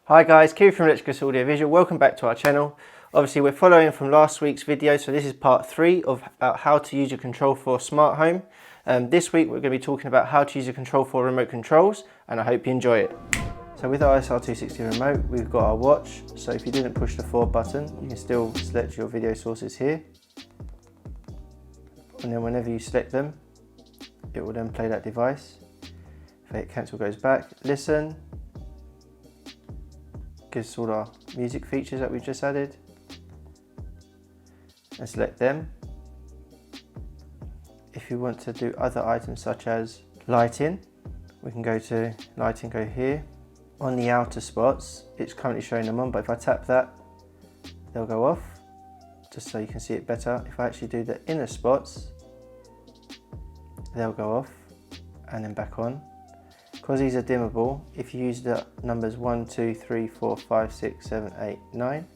Hi guys, Kiri from Electricus Audio Visual. Welcome back to our channel. Obviously we're following from last week's video, so this is part 3 of how to use your Control4 smart home. This week we're going to be talking about how to use your Control4 remote controls, and I hope you enjoy it. So with our SR260 remote, we've got our watch. So if you didn't push the forward button, you can still select your video sources here. And then whenever you select them, it will then play that device. If I hit cancel, goes back. Listen. Gives all our music features that we've just added, and select them. If you want to do other items such as lighting, we can go to lighting, go here. On the outer spots, it's currently showing them on, but if I tap that, they'll go off, just so you can see it better. If I actually do the inner spots, they'll go off and then back on. Because these are dimmable, if you use the numbers 1, 2, 3, 4, 5, 6, 7, 8, 9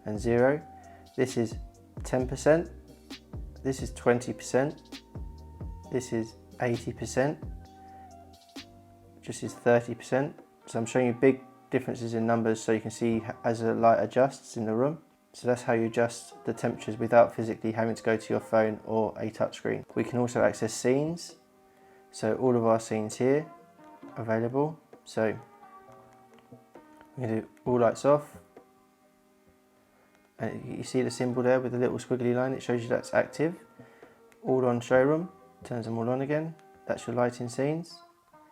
and 0, this is 10%, this is 20%, this is 80%, this is 30%. So I'm showing you big differences in numbers so you can see as the light adjusts in the room. So that's how you adjust the temperatures without physically having to go to your phone or a touchscreen. We can also access scenes, so all of our scenes here available. So we can do all lights off, and you see the symbol there with the little squiggly line, it shows you that's active. All on showroom, turns them all on again. That's your lighting scenes.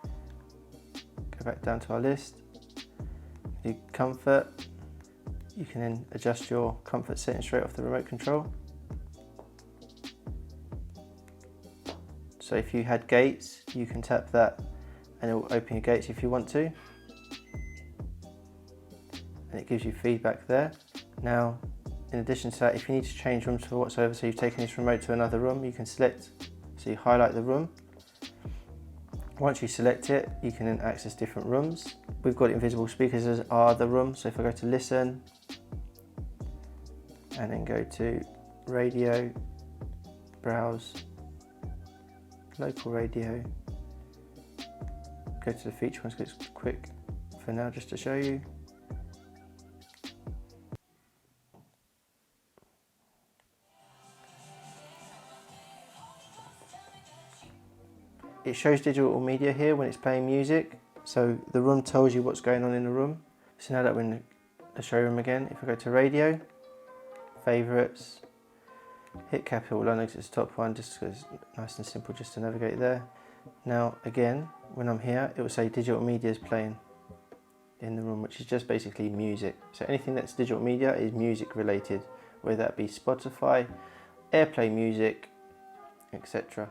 Go back down to our list, do comfort. You can then adjust your comfort setting straight off the remote control. So if you had gates, you can tap that and it will open your gates if you want to, and it gives you feedback there. Now, in addition to that, if you need to change rooms for whatsoever, so you've taken this remote to another room, you can select, so you highlight the room. Once you select it, you can then access different rooms. We've got invisible speakers as are the room, so if I go to listen, and then go to radio, browse, local radio, go to the feature ones because it's quick for now just to show you. It shows digital media here when it's playing music, so the room tells you what's going on in the room. So now that we're in the showroom again, if I go to radio, favourites, hit capital London because it's the top one, just because it's nice and simple just to navigate there. Now again, when I'm here, it will say digital media is playing in the room, which is just basically music. So anything that's digital media is music related, whether that be Spotify, AirPlay music, etc.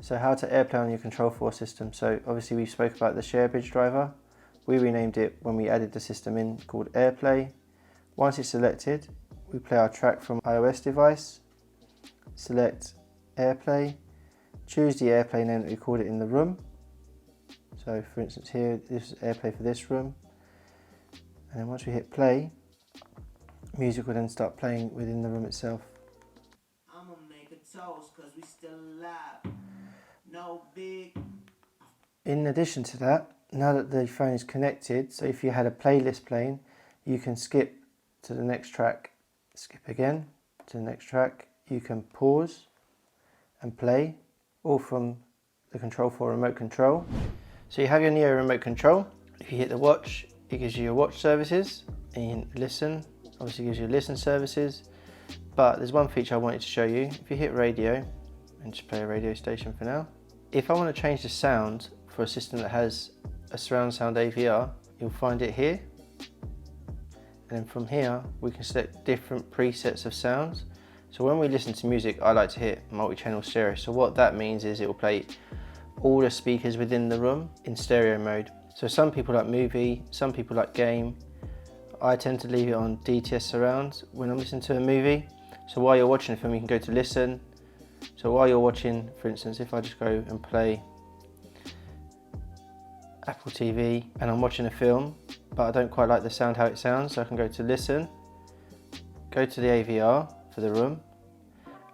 So how to AirPlay on your Control4 system. So obviously we spoke about the ShareBridge driver. We renamed it when we added the system in, called AirPlay. Once it's selected, we play our track from iOS device, select AirPlay, choose the AirPlay name that we called it in the room. So for instance here, this is AirPlay for this room. And then once we hit play, music will then start playing within the room itself. I'm gonna make a toast cause we still alive. No big. In addition to that, now that the phone is connected, so if you had a playlist playing, you can skip to the next track, skip again to the next track. You can pause and play, all from the Control4 remote control. So you have your Neo remote control. If you hit the watch, it gives you your watch services, and you can listen, obviously gives you listen services. But there's one feature I wanted to show you. If you hit radio, and just play a radio station for now. If I want to change the sound for a system that has a surround sound AVR, you'll find it here. And then from here, we can select different presets of sounds. So when we listen to music, I like to hit multi-channel stereo. So what that means is it will play all the speakers within the room in stereo mode. So some people like movie, some people like game. I tend to leave it on DTS surround when I'm listening to a movie. So while you're watching a film, you can go to listen. So while you're watching, for instance, if I just go and play Apple TV and I'm watching a film, but I don't quite like the sound how it sounds, so I can go to listen, go to the AVR for the room,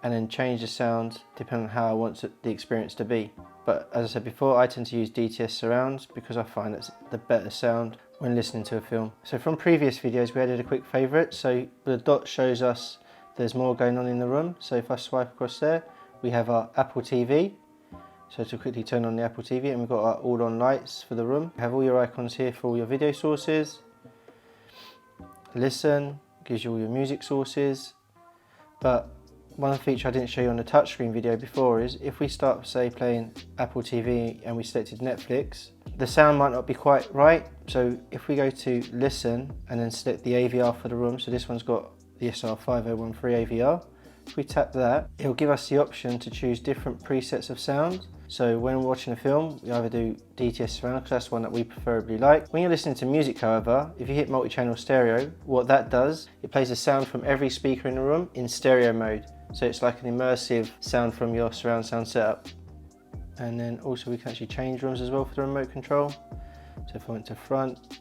and then change the sound depending on how I want the experience to be. But as I said before, I tend to use DTS surrounds because I find it's the better sound. when listening to a film. So from previous videos we added a quick favourite, so the dot shows us there's more going on in the room. So if I swipe across there, we have our Apple TV. So to quickly turn on the Apple TV, and we've got our all on lights for the room. You have all your icons here for all your video sources. Listen, gives you all your music sources. But one feature I didn't show you on the touchscreen video before is if we start, say, playing Apple TV and we selected Netflix, the sound might not be quite right. So if we go to listen and then select the AVR for the room, so this one's got the SR5013 AVR. If we tap that, it'll give us the option to choose different presets of sound. So when we're watching a film, we either do DTS surround, because that's the one that we preferably like. When you're listening to music, however, if you hit multi-channel stereo, what that does, it plays a sound from every speaker in the room in stereo mode. So it's like an immersive sound from your surround sound setup. And then also we can actually change rooms as well for the remote control. So if I went to front,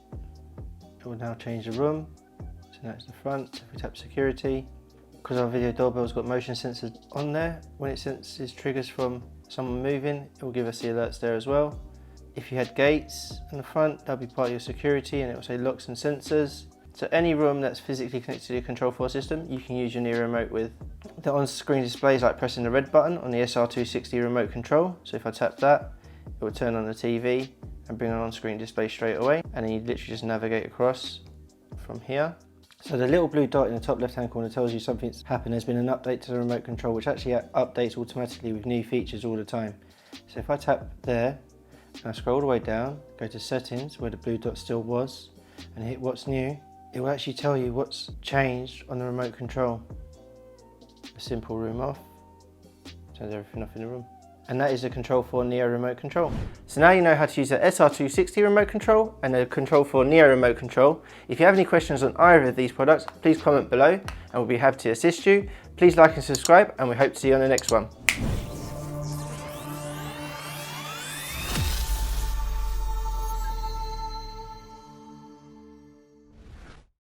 it will now change the room. So now it's the front. If we tap security, because our video doorbell's got motion sensors on there, when it senses triggers from someone moving, it will give us the alerts there as well. If you had gates in the front, that'll be part of your security, and it will say locks and sensors. So any room that's physically connected to your Control 4 system, you can use your Neo remote with. The on-screen display is like pressing the red button on the SR260 remote control. So if I tap that, it will turn on the TV and bring an on-screen display straight away. And then you literally just navigate across from here. So the little blue dot in the top left-hand corner tells you something's happened. There's been an update to the remote control, which actually updates automatically with new features all the time. So if I tap there, and I scroll all the way down, go to settings, where the blue dot still was, and hit what's new, it will actually tell you what's changed on the remote control. A simple room off, turns everything off in the room. And that is the Control 4 Neo remote control. So now you know how to use the SR260 remote control and the Control 4 Neo remote control. If you have any questions on either of these products, please comment below and we'll be happy to assist you. Please like and subscribe, and we hope to see you on the next one.